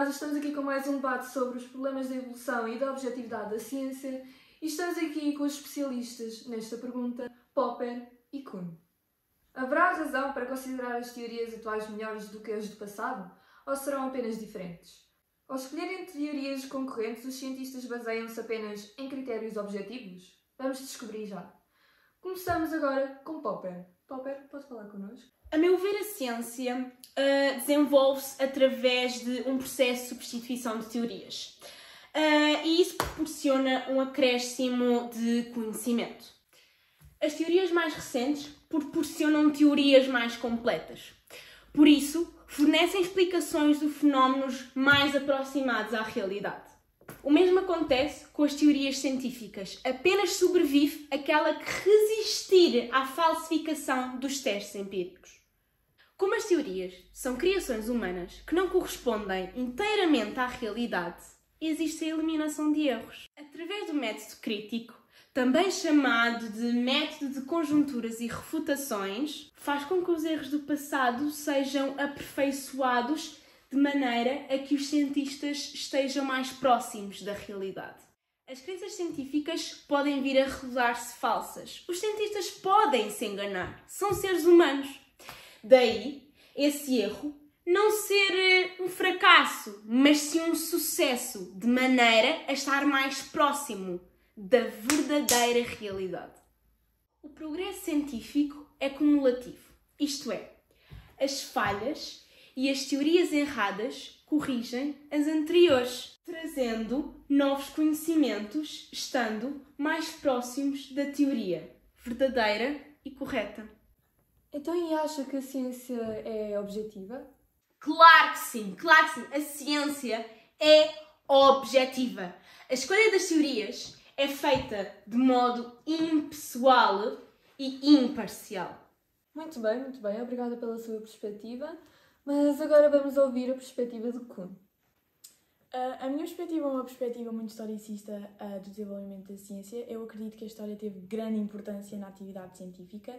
tarde, estamos aqui com mais um debate sobre os problemas da evolução e da objetividade da ciência e estamos aqui com os especialistas nesta pergunta, Popper e Kuhn. Haverá razão para considerar as teorias atuais melhores do que as do passado ou serão apenas diferentes? Ao escolherem teorias concorrentes, os cientistas baseiam-se apenas em critérios objetivos? Vamos descobrir já. Começamos agora com Popper. Popper, pode falar connosco? A meu ver, a ciência desenvolve-se através de um processo de substituição de teorias. E isso proporciona um acréscimo de conhecimento. As teorias mais recentes proporcionam teorias mais completas. Por isso, fornecem explicações de fenómenos mais aproximados à realidade. O mesmo acontece com as teorias científicas. Apenas sobrevive aquela que resistir à falsificação dos testes empíricos. Como as teorias são criações humanas que não correspondem inteiramente à realidade, existe a eliminação de erros. Através do método crítico, também chamado de método de conjunturas e refutações, faz com que os erros do passado sejam aperfeiçoados de maneira a que os cientistas estejam mais próximos da realidade. As crenças científicas podem vir a revelar-se falsas. Os cientistas podem se enganar. São seres humanos. Daí, esse erro não ser um fracasso, mas sim um sucesso, de maneira a estar mais próximo da verdadeira realidade. O progresso científico é cumulativo, isto é, as falhas e as teorias erradas corrigem as anteriores, trazendo novos conhecimentos, estando mais próximos da teoria verdadeira e correta. Então, e acha que a ciência é objetiva? Claro que sim, claro que sim. A ciência é objetiva. A escolha das teorias é feita de modo impessoal e imparcial. Muito bem, obrigada pela sua perspectiva. Mas agora vamos ouvir a perspectiva de Kuhn. A minha perspectiva é uma perspectiva muito historicista do desenvolvimento da ciência. Eu acredito que a história teve grande importância na atividade científica.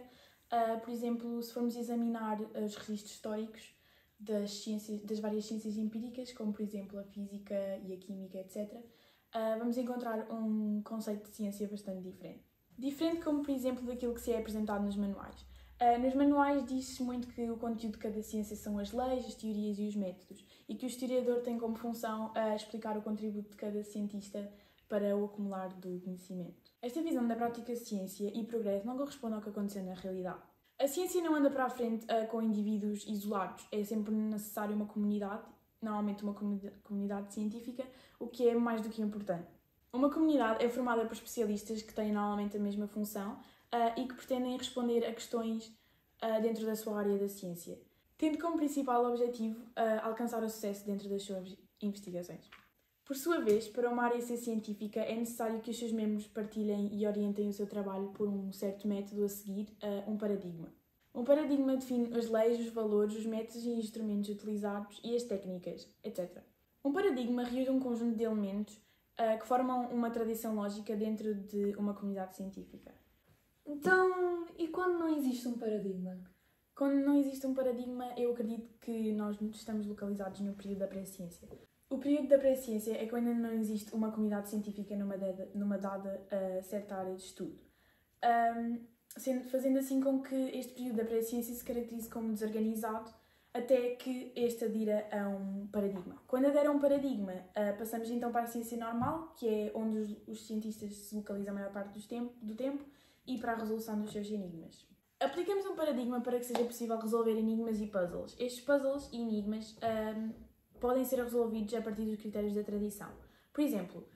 Por exemplo, se formos examinar os registros históricos das várias ciências empíricas, como por exemplo a física e a química, etc., vamos encontrar um conceito de ciência bastante diferente. Diferente como, por exemplo, daquilo que se é apresentado nos manuais. Nos manuais diz-se muito que o conteúdo de cada ciência são as leis, as teorias e os métodos, e que o historiador tem como função explicar o contributo de cada cientista para o acumular do conhecimento. Esta visão da prática ciência e progresso não corresponde ao que aconteceu na realidade. A ciência não anda para a frente com indivíduos isolados, é sempre necessário uma comunidade, normalmente uma comunidade científica, o que é mais do que importante. Uma comunidade é formada por especialistas que têm normalmente a mesma função e que pretendem responder a questões dentro da sua área da ciência, tendo como principal objetivo alcançar o sucesso dentro das suas investigações. Por sua vez, para uma área ser científica, é necessário que os seus membros partilhem e orientem o seu trabalho por um certo método a seguir, um paradigma. Um paradigma define as leis, os valores, os métodos e instrumentos utilizados e as técnicas, etc. Um paradigma reúne um conjunto de elementos que formam uma tradição lógica dentro de uma comunidade científica. Então, e quando não existe um paradigma? Quando não existe um paradigma, eu acredito que nós estamos localizados no período da pré-ciência. O período da pré-ciência é quando ainda não existe uma comunidade científica numa dada certa área de estudo. Fazendo assim com que este período da pré-ciência se caracterize como desorganizado até que este adira a um paradigma. Quando adere a um paradigma, passamos então para a ciência normal, que é onde os cientistas se localizam a maior parte do tempo, e para a resolução dos seus enigmas. Aplicamos um paradigma para que seja possível resolver enigmas e puzzles. Estes puzzles e enigmas podem ser resolvidos a partir dos critérios da tradição. Por exemplo,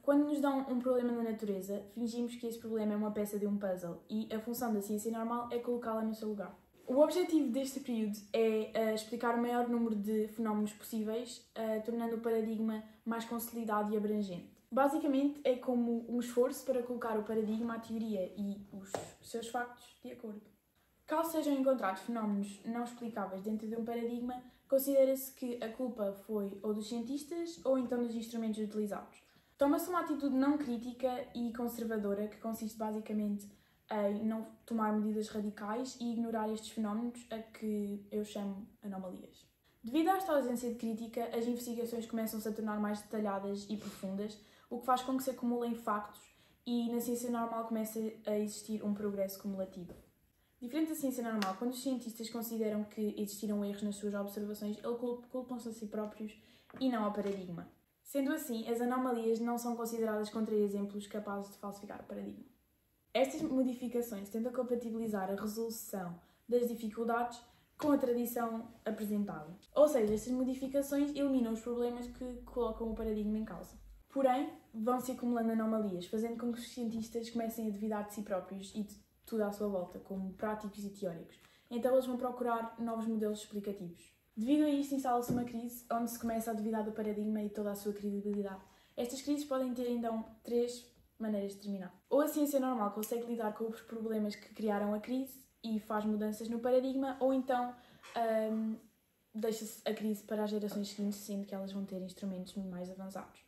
quando nos dão um problema na natureza, fingimos que esse problema é uma peça de um puzzle e a função da ciência normal é colocá-la no seu lugar. O objetivo deste período é explicar o maior número de fenómenos possíveis, tornando o paradigma mais consolidado e abrangente. Basicamente, é como um esforço para colocar o paradigma, a teoria e os seus factos de acordo. Caso sejam encontrados fenómenos não explicáveis dentro de um paradigma, considera-se que a culpa foi ou dos cientistas ou então dos instrumentos utilizados. Toma-se uma atitude não crítica e conservadora, que consiste basicamente em não tomar medidas radicais e ignorar estes fenómenos a que eu chamo anomalias. Devido à esta ausência de crítica, as investigações começam-se a tornar mais detalhadas e profundas, o que faz com que se acumulem factos e na ciência normal começa a existir um progresso cumulativo. Diferente da ciência normal, quando os cientistas consideram que existiram erros nas suas observações, eles culpam-se a si próprios e não ao paradigma. Sendo assim, as anomalias não são consideradas contra-exemplos capazes de falsificar o paradigma. Estas modificações tentam compatibilizar a resolução das dificuldades com a tradição apresentada. Ou seja, estas modificações eliminam os problemas que colocam o paradigma em causa. Porém, vão-se acumulando anomalias, fazendo com que os cientistas comecem a duvidar de si próprios e de tudo à sua volta, como práticos e teóricos. Então eles vão procurar novos modelos explicativos. Devido a isto, instala-se uma crise onde se começa a duvidar do paradigma e toda a sua credibilidade. Estas crises podem ter, então, 3 maneiras de terminar. Ou a ciência normal consegue lidar com os problemas que criaram a crise e faz mudanças no paradigma, ou então deixa-se a crise para as gerações seguintes, sendo que elas vão ter instrumentos mais avançados.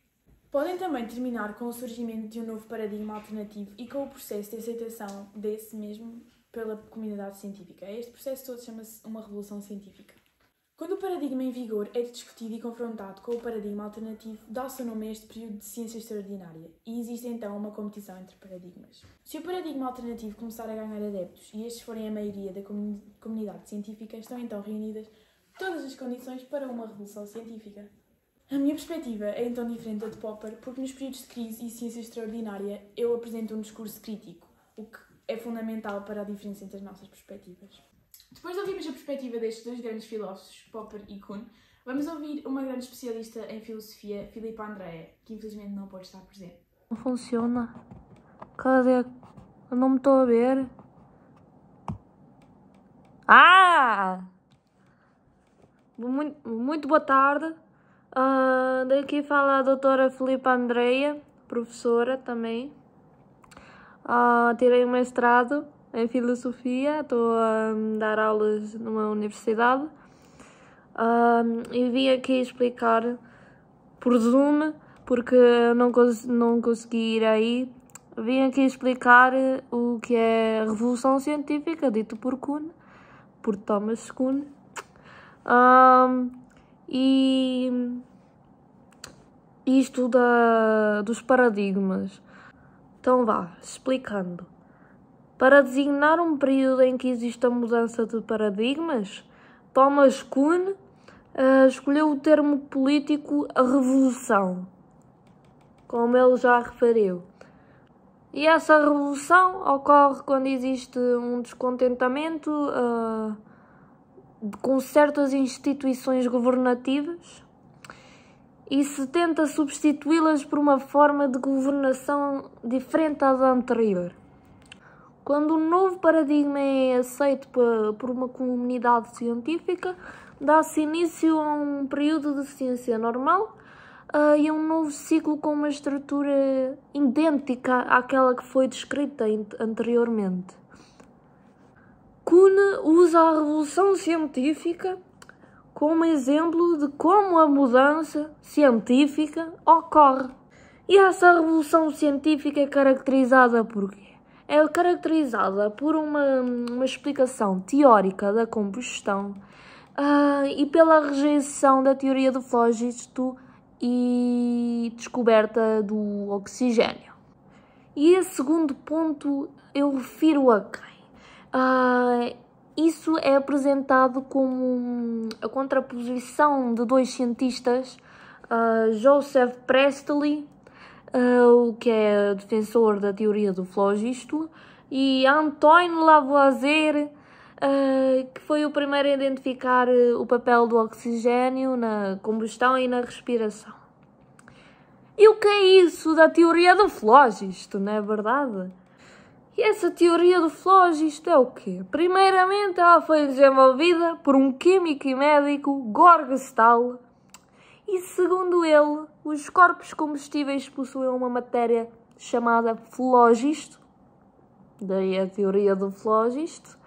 Podem também terminar com o surgimento de um novo paradigma alternativo e com o processo de aceitação desse mesmo pela comunidade científica. Este processo todo chama-se uma revolução científica. Quando o paradigma em vigor é discutido e confrontado com o paradigma alternativo, dá-se o nome a este período de ciência extraordinária e existe então uma competição entre paradigmas. Se o paradigma alternativo começar a ganhar adeptos e estes forem a maioria da comunidade científica, estão então reunidas todas as condições para uma revolução científica. A minha perspectiva é então diferente da de Popper, porque nos períodos de crise e ciência extraordinária eu apresento um discurso crítico, o que é fundamental para a diferença entre as nossas perspectivas. Depois de ouvirmos a perspectiva destes 2 grandes filósofos, Popper e Kuhn, vamos ouvir uma grande especialista em filosofia, Filipa Andreia, que infelizmente não pode estar presente. Não funciona. Cadê? Eu não me estou a ver. Muito boa tarde. Daqui fala a doutora Filipa Andreia, professora também. Tirei um mestrado em filosofia, estou a dar aulas numa universidade e vim aqui explicar por Zoom, porque não consegui ir aí. Vim aqui explicar o que é a Revolução Científica, dito por Thomas Kuhn. E isto dos paradigmas. Então explicando. Para designar um período em que existe a mudança de paradigmas, Thomas Kuhn escolheu o termo político a revolução, como ele já referiu. E essa revolução ocorre quando existe um descontentamento com certas instituições governativas e se tenta substituí-las por uma forma de governação diferente à da anterior. Quando um novo paradigma é aceito por uma comunidade científica, dá-se início a um período de ciência normal e a um novo ciclo com uma estrutura idêntica àquela que foi descrita anteriormente. Kuhn usa a revolução científica como exemplo de como a mudança científica ocorre. E essa revolução científica é caracterizada por quê? É caracterizada por uma explicação teórica da combustão e pela rejeição da teoria do flógisto e descoberta do oxigênio. E esse segundo ponto eu refiro a quem? Isso é apresentado como a contraposição de 2 cientistas, Joseph Priestley, o que é defensor da teoria do flógisto, e Antoine Lavoisier, que foi o primeiro a identificar o papel do oxigênio na combustão e na respiração. E o que é isso da teoria do flógisto, não é verdade? E essa teoria do flógisto é o quê? Primeiramente, ela foi desenvolvida por um químico e médico, Georg Stahl, e segundo ele, os corpos combustíveis possuem uma matéria chamada flógisto, daí a teoria do flógisto,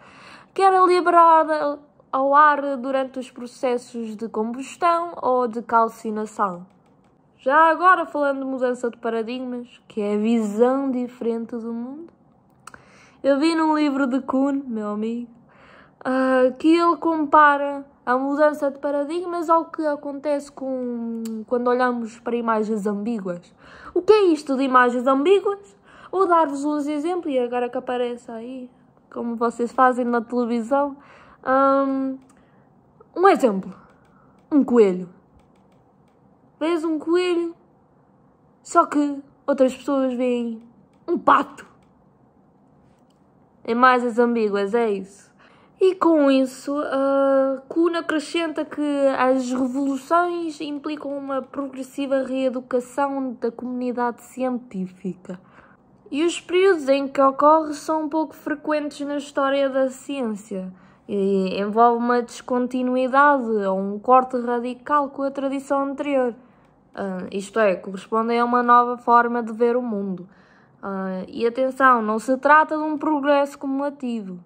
que era liberada ao ar durante os processos de combustão ou de calcinação. Já agora, falando de mudança de paradigmas, que é a visão diferente do mundo, eu vi num livro de Kuhn, meu amigo, que ele compara a mudança de paradigmas ao que acontece quando olhamos para imagens ambíguas. O que é isto de imagens ambíguas? Vou dar-vos uns exemplos, e agora que aparece aí, como vocês fazem na televisão. Um exemplo. Um coelho. Vês um coelho, só que outras pessoas veem um pato. Imagens ambíguas, é isso. E com isso, Kuhn acrescenta que as revoluções implicam uma progressiva reeducação da comunidade científica. E os períodos em que ocorre são um pouco frequentes na história da ciência. E envolve uma descontinuidade ou um corte radical com a tradição anterior. Isto é, correspondem a uma nova forma de ver o mundo. E atenção, não se trata de um progresso cumulativo.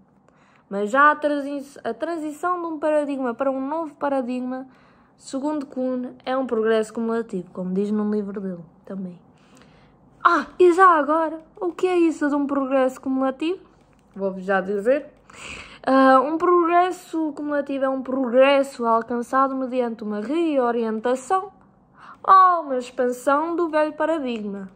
Mas já a transição de um paradigma para um novo paradigma, segundo Kuhn, é um progresso cumulativo, como diz no livro dele também. E já agora, o que é isso de um progresso cumulativo? Vou-vos já dizer. Um progresso cumulativo é um progresso alcançado mediante uma reorientação ou uma expansão do velho paradigma.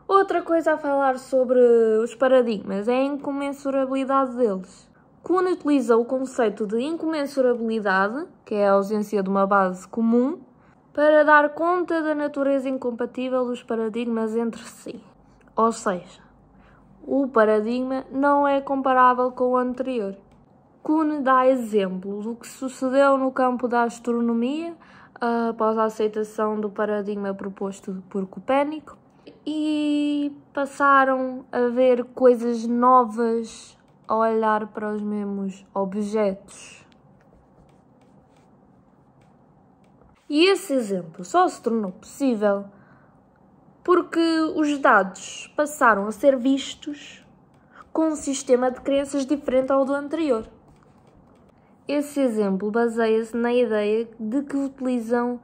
Outra coisa a falar sobre os paradigmas é a incomensurabilidade deles. Kuhn utiliza o conceito de incomensurabilidade, que é a ausência de uma base comum, para dar conta da natureza incompatível dos paradigmas entre si. Ou seja, o paradigma não é comparável com o anterior. Kuhn dá exemplo do que sucedeu no campo da astronomia após a aceitação do paradigma proposto por Copérnico e passaram a ver coisas novas ao olhar para os mesmos objetos. E esse exemplo só se tornou possível porque os dados passaram a ser vistos com um sistema de crenças diferente ao do anterior. Esse exemplo baseia-se na ideia de que utilizam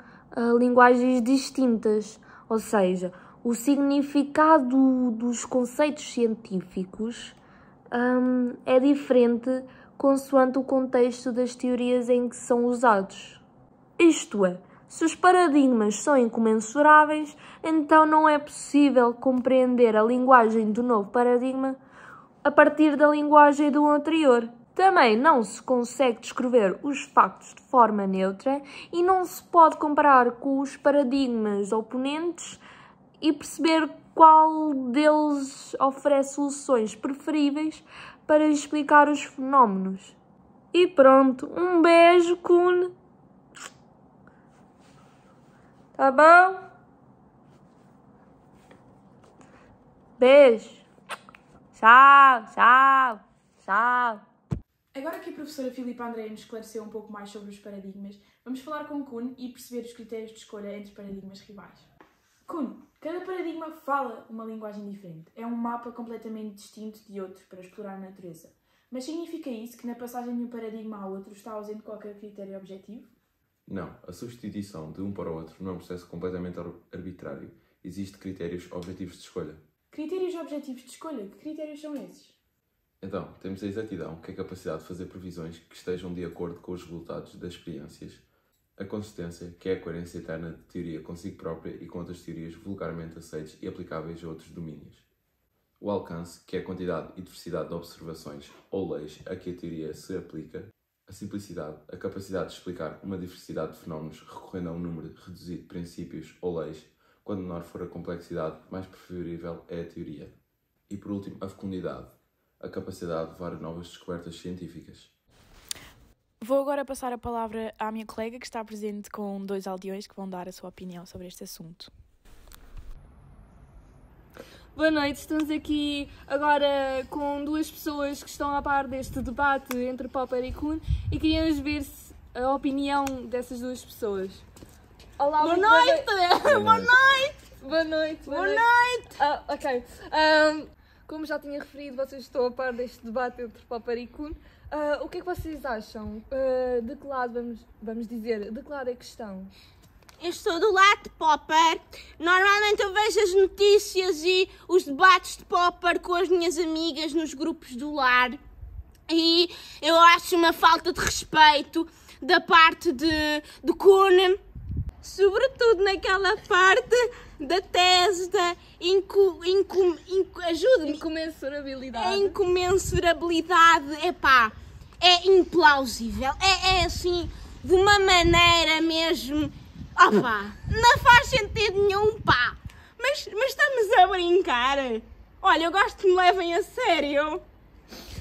linguagens distintas, ou seja, o significado dos conceitos científicos é diferente consoante o contexto das teorias em que são usados. Isto é, se os paradigmas são incomensuráveis, então não é possível compreender a linguagem do novo paradigma a partir da linguagem do anterior. Também não se consegue descrever os factos de forma neutra e não se pode comparar com os paradigmas oponentes e perceber qual deles oferece soluções preferíveis para explicar os fenómenos. E pronto, um beijo, Kuhn. Tá bom? Beijo. Tchau, tchau, tchau. Agora que a professora Filipa André nos esclareceu um pouco mais sobre os paradigmas, vamos falar com Kuhn e perceber os critérios de escolha entre paradigmas rivais. Kuhn, cada paradigma fala uma linguagem diferente. É um mapa completamente distinto de outros para explorar a natureza. Mas significa isso que na passagem de um paradigma ao outro está ausente qualquer critério objetivo? Não, a substituição de um para o outro não é um processo completamente arbitrário. Existem critérios objetivos de escolha. Critérios objetivos de escolha? Que critérios são esses? Então, temos a exatidão, que é a capacidade de fazer previsões que estejam de acordo com os resultados das experiências. A consistência, que é a coerência eterna de teoria consigo própria e com outras teorias vulgarmente aceites e aplicáveis a outros domínios. O alcance, que é a quantidade e diversidade de observações ou leis a que a teoria se aplica. A simplicidade, a capacidade de explicar uma diversidade de fenómenos recorrendo a um número reduzido de princípios ou leis. Quanto menor for a complexidade, mais preferível é a teoria. E por último, a fecundidade, a capacidade de levar a novas descobertas científicas. Vou agora passar a palavra à minha colega que está presente com 2 aldeões que vão dar a sua opinião sobre este assunto. Boa noite, estamos aqui agora com 2 pessoas que estão a par deste debate entre Popper e Kuhn e queríamos ver a opinião dessas 2 pessoas. Olá, Boa noite! Boa noite! Boa noite! Boa noite! Ok. Como já tinha referido, vocês estão a par deste debate entre Popper e Kuhn. O que é que vocês acham? De que lado, vamos dizer, de que lado é que estão? Eu estou do lado de Popper. Normalmente eu vejo as notícias e os debates de Popper com as minhas amigas nos grupos do lar. E eu acho uma falta de respeito da parte de Kuhn, sobretudo naquela parte da tese da Incomensurabilidade. incomensurabilidade. Epá, é implausível. É assim, de uma maneira mesmo... Opá, não faz sentido nenhum, pá. Mas estamos a brincar. Olha, eu gosto que me levem a sério.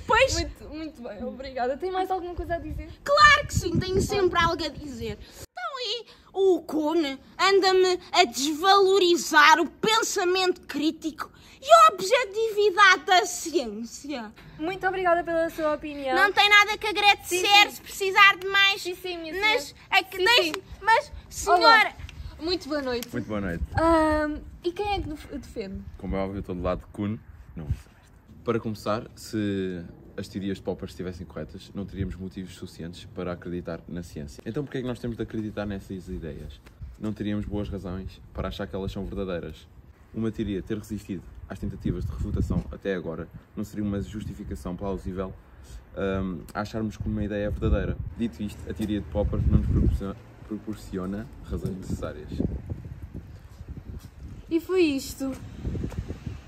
Pois... Muito bem, obrigada. Tem mais alguma coisa a dizer? Claro que sim, tenho sempre algo a dizer. Então aí, o Kuhn anda-me a desvalorizar o pensamento crítico e a objetividade da ciência. Muito obrigada pela sua opinião. Não tem nada que agradecer, Sim. se precisar de mais. Sim, minha Mas, senhora. Sim. mas senhora... Olá. Muito boa noite. Muito boa noite. E quem é que defende? Como é óbvio, eu estou do lado de Kuhn. Não. Para começar, se as teorias de Popper estivessem corretas, não teríamos motivos suficientes para acreditar na ciência. Então, porquê é que nós temos de acreditar nessas ideias? Não teríamos boas razões para achar que elas são verdadeiras. Uma teoria ter resistido às tentativas de refutação até agora não seria uma justificação plausível a acharmos que uma ideia é verdadeira. Dito isto, a teoria de Popper não nos proporciona razões necessárias. E foi isto.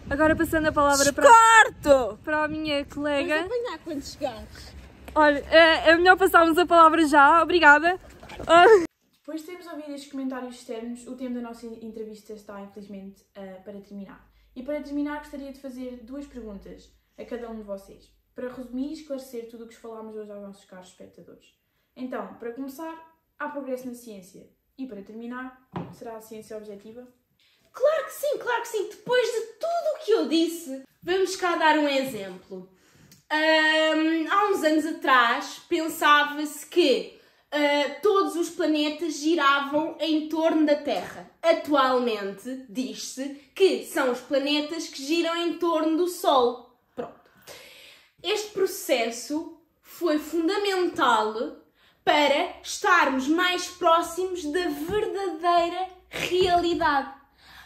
Agora passando a palavra para a minha colega. Mas apanhar quando chegares. Olha, é melhor passarmos a palavra já. Obrigada. Depois de termos ouvido estes comentários externos, o tempo da nossa entrevista está, infelizmente, para terminar. E para terminar, gostaria de fazer 2 perguntas a cada um de vocês, para resumir e esclarecer tudo o que falámos hoje aos nossos caros espectadores. Então, para começar, há progresso na ciência. E para terminar, será a ciência objetiva? Claro que sim. Depois de tudo o que eu disse, vamos cá dar um exemplo. Há uns anos atrás, pensava-se que todos os planetas giravam em torno da Terra. Atualmente, diz-se que são os planetas que giram em torno do Sol. Pronto. Este processo foi fundamental para estarmos mais próximos da verdadeira realidade.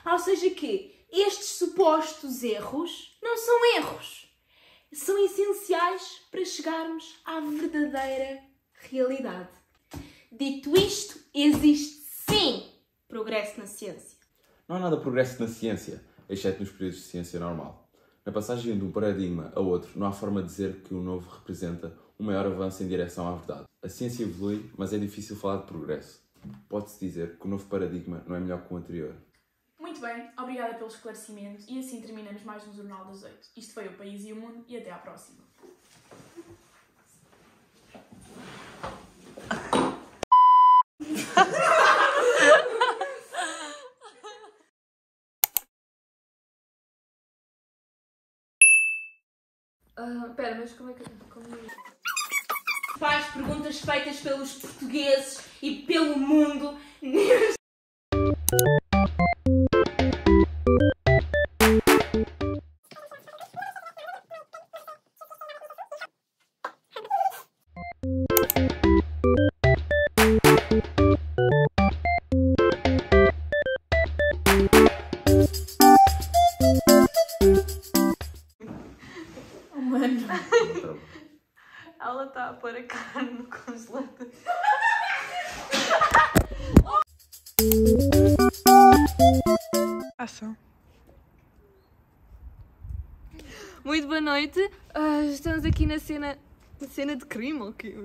Ou seja que estes supostos erros não são erros. São essenciais para chegarmos à verdadeira realidade. Dito isto, existe sim progresso na ciência. Não há nada de progresso na ciência, exceto nos períodos de ciência normal. Na passagem de um paradigma a outro, não há forma de dizer que o novo representa um maior avanço em direção à verdade. A ciência evolui, mas é difícil falar de progresso. Pode-se dizer que o novo paradigma não é melhor que o anterior. Muito bem, obrigada pelo esclarecimento e assim terminamos mais um Jornal das 8. Isto foi o País e o Mundo e até à próxima. Pera, mas como é que... Faz perguntas feitas pelos portugueses e pelo mundo. Ela está a pôr a carne no congelador. Ação. Muito boa noite. Estamos aqui na cena de crime, ou quê?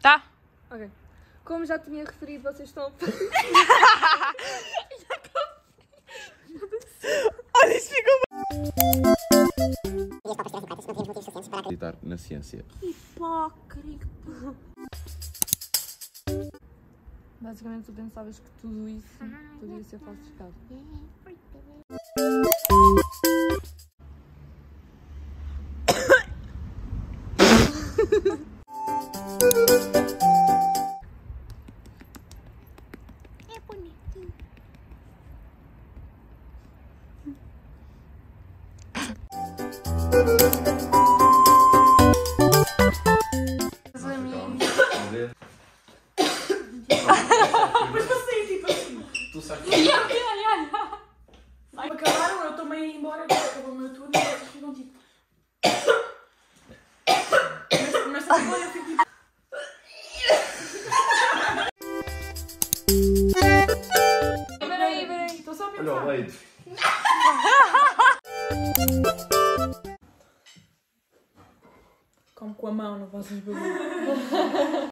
Tá. Ok. Como já tinha referido, vocês estão a... Olha, isso ficou... Acreditar na ciência. Hipócrita. Basicamente, tu pensavas que tudo isso podia ser falsificado. É bonitinho. Mas passei tipo assim. Tu sabes. Acabaram, eu tomei embora, acabou o meu turno e vocês ficam tipo. Peraí, estou só a Olha o pensar. leite. Como com a mão, não posso barulho.